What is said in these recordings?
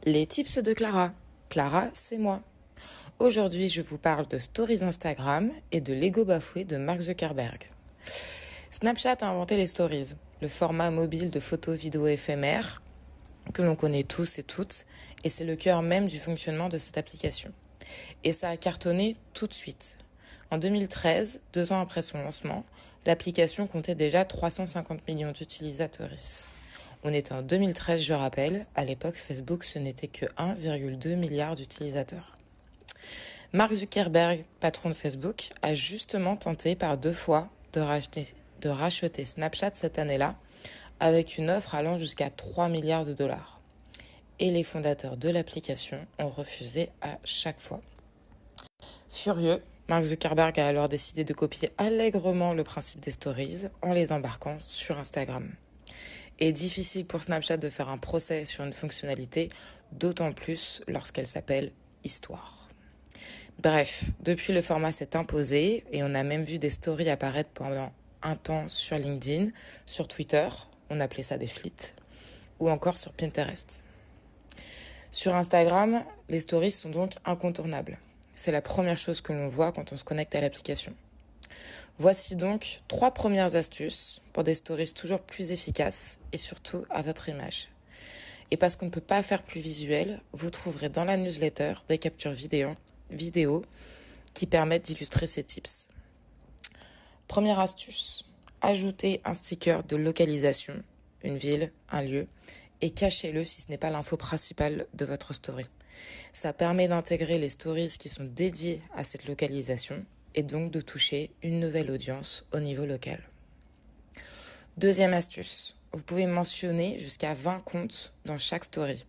Les tips de Clara. Clara, c'est moi. Aujourd'hui, je vous parle de stories Instagram et de l'ego bafoué de Mark Zuckerberg. Snapchat a inventé les stories, le format mobile de photos vidéo éphémères que l'on connaît tous et toutes, et c'est le cœur même du fonctionnement de cette application. Et ça a cartonné tout de suite. En 2013, 2 ans après son lancement, l'application comptait déjà 350 millions d'utilisateurs. On est en 2013, je rappelle, à l'époque Facebook ce n'était que 1,2 milliard d'utilisateurs. Mark Zuckerberg, patron de Facebook, a justement tenté par 2 fois de racheter Snapchat cette année-là, avec une offre allant jusqu'à 3 milliards de dollars. Et les fondateurs de l'application ont refusé à chaque fois. Furieux, Mark Zuckerberg a alors décidé de copier allègrement le principe des stories en les embarquant sur Instagram. Et difficile pour Snapchat de faire un procès sur une fonctionnalité, d'autant plus lorsqu'elle s'appelle Histoire. Bref, depuis le format s'est imposé et on a même vu des stories apparaître pendant un temps sur LinkedIn, sur Twitter, on appelait ça des flits, ou encore sur Pinterest. Sur Instagram, les stories sont donc incontournables. C'est la première chose que l'on voit quand on se connecte à l'application. Voici donc 3 premières astuces pour des stories toujours plus efficaces et surtout à votre image. Et parce qu'on ne peut pas faire plus visuel, vous trouverez dans la newsletter des captures vidéo qui permettent d'illustrer ces tips. Première astuce, ajoutez un sticker de localisation, une ville, un lieu, et cachez-le si ce n'est pas l'info principale de votre story. Ça permet d'intégrer les stories qui sont dédiées à cette localisation et donc de toucher une nouvelle audience au niveau local. Deuxième astuce, vous pouvez mentionner jusqu'à 20 comptes dans chaque story.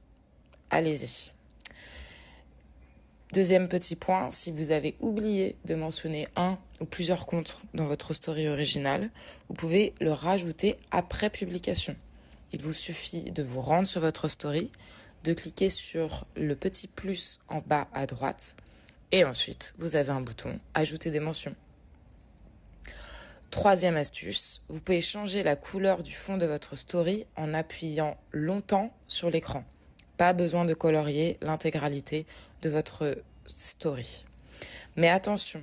Allez-y. Deuxième petit point, si vous avez oublié de mentionner un ou plusieurs comptes dans votre story originale, vous pouvez le rajouter après publication. Il vous suffit de vous rendre sur votre story, de cliquer sur le petit plus en bas à droite, et ensuite, vous avez un bouton « Ajouter des mentions ». Troisième astuce, vous pouvez changer la couleur du fond de votre story en appuyant longtemps sur l'écran. Pas besoin de colorier l'intégralité de votre story. Mais attention,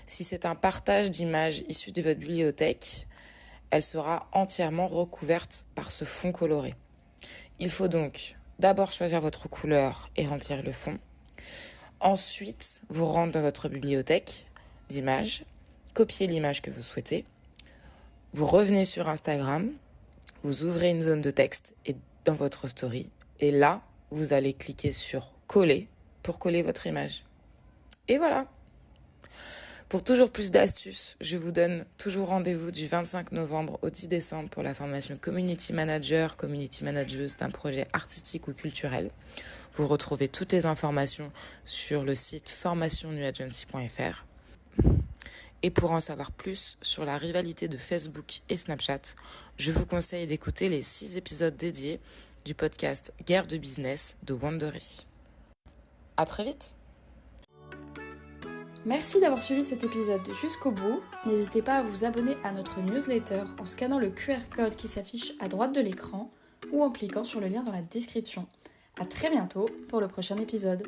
si c'est un partage d'images issues de votre bibliothèque, elle sera entièrement recouverte par ce fond coloré. Il faut donc d'abord choisir votre couleur et remplir le fond. Ensuite, vous rendre dans votre bibliothèque d'images, copier l'image que vous souhaitez. Vous revenez sur Instagram, vous ouvrez une zone de texte dans votre story et là, vous allez cliquer sur coller pour coller votre image. Et voilà. Pour toujours plus d'astuces, je vous donne toujours rendez-vous du 25 novembre au 10 décembre pour la formation Community Manager. Community Manager, c'est un projet artistique ou culturel. Vous retrouvez toutes les informations sur le site formationnewagency.fr. Et pour en savoir plus sur la rivalité de Facebook et Snapchat, je vous conseille d'écouter les 6 épisodes dédiés du podcast Guerre de business de Wandery. À très vite! Merci d'avoir suivi cet épisode jusqu'au bout. N'hésitez pas à vous abonner à notre newsletter en scannant le QR code qui s'affiche à droite de l'écran ou en cliquant sur le lien dans la description. À très bientôt pour le prochain épisode.